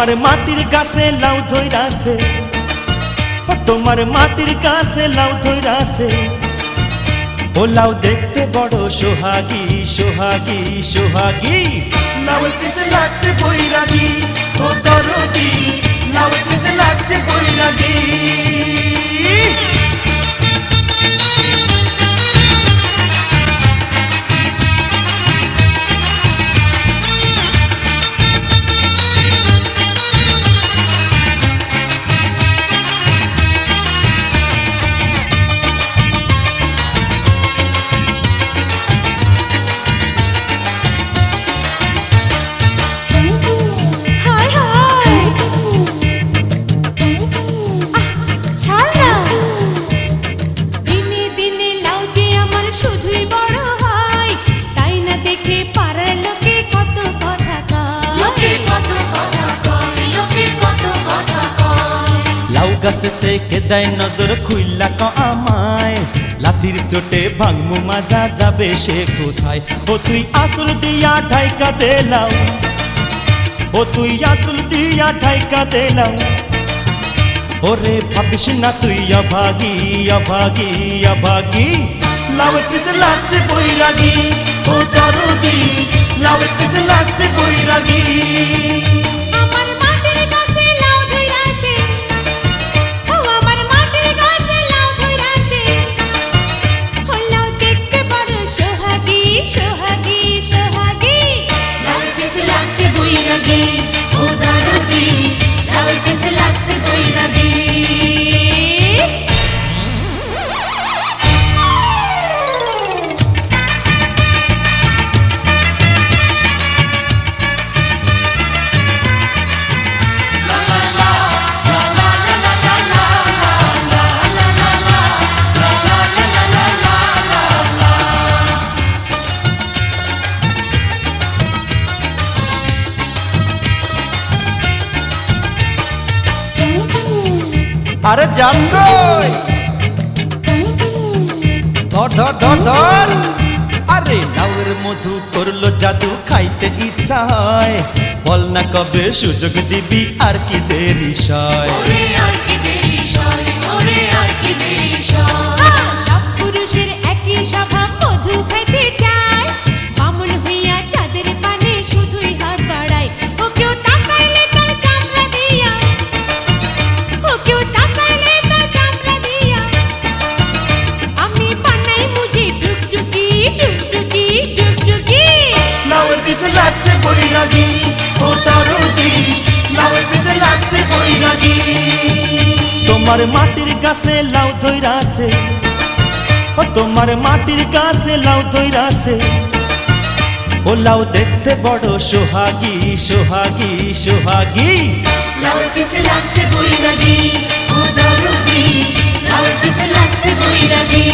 তোমার মাটির গাছে লাউ ধইরাছে, তোমার মাটির গাছে লাউ ধইরাছে। ও লাউ দেখতে বড় সোহাগী সোহাগী সোহাগী। লাউয়ের পিছে লাগছে বৈরাগী, ও দরদি লাউয়ের পিছে লাগছে বৈরাগী। গাছেতে কেদাই নজর খুইলা ক আমায়, লাতির চোটে ভাঙমু মাজা যাবে সে কোথায়। ও তুই আসল দিয়া ঢাইকা দেলাও, ও তুই আসল দিয়া ঢাইকা দেলাও। ওরে ভাবিস না তুই অভাগী অভাগী অভাগী। লাউয়ের পিছে লাগছে বৈরাগী, ও দরদি লাউয়ের পিছে লাগছে বৈরাগী। আরে যাস কই, ধর ধর ধর ধর। আরে লাউয়ের মধু করলো জাদু, খাইতে ইচ্ছা হয়। বল না কবে সুযোগ দিবি, আর কি দেরি সয়। সব পুরুষের একই স্বভাব, মধু খাইতে চায়। বামুন হইয়া চাঁদের পানে শুধুই হাত বাড়ায়। ও কেউ তাকাইলে তার চামড়া দিয়া, ও কেউ তাকাইলে তার চামড়া দিয়া। আমি বানাই মুঝে ডুগডুগি ডুগডুগি ডুগডুগি। লাউয়ের পিছে লাগছে বৈরাগী, ও দরদি লাউয়ের পিছে লাগছে বৈরাগী। তোমার মাটির গাছে লাউ ধইরাছে, ও তোমার মাটির গাছে লাউ ধইরাছে। ও লাউ দেখতে বড় সোহাগী সোহাগী সোহাগী। লাউয়ের পিছে লাগছে বৈরাগী, ও দরদি লাউয়ের পিছে লাগছে বৈরাগী।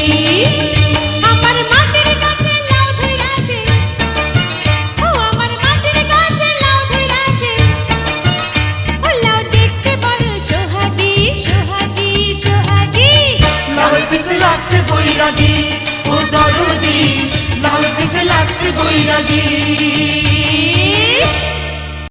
আমার মাটির গাছে লাউ ধইরাছে, ও আমার মাটির গাছে লাউ ধইরাছে। ও লাউ দেখতে বড় সোহাগী সোহাগী সোহাগী। লাউয়ের পিছে লাগছে বৈরাগী, ও দরদি লাউয়ের পিছে লাগছে বৈরাগী।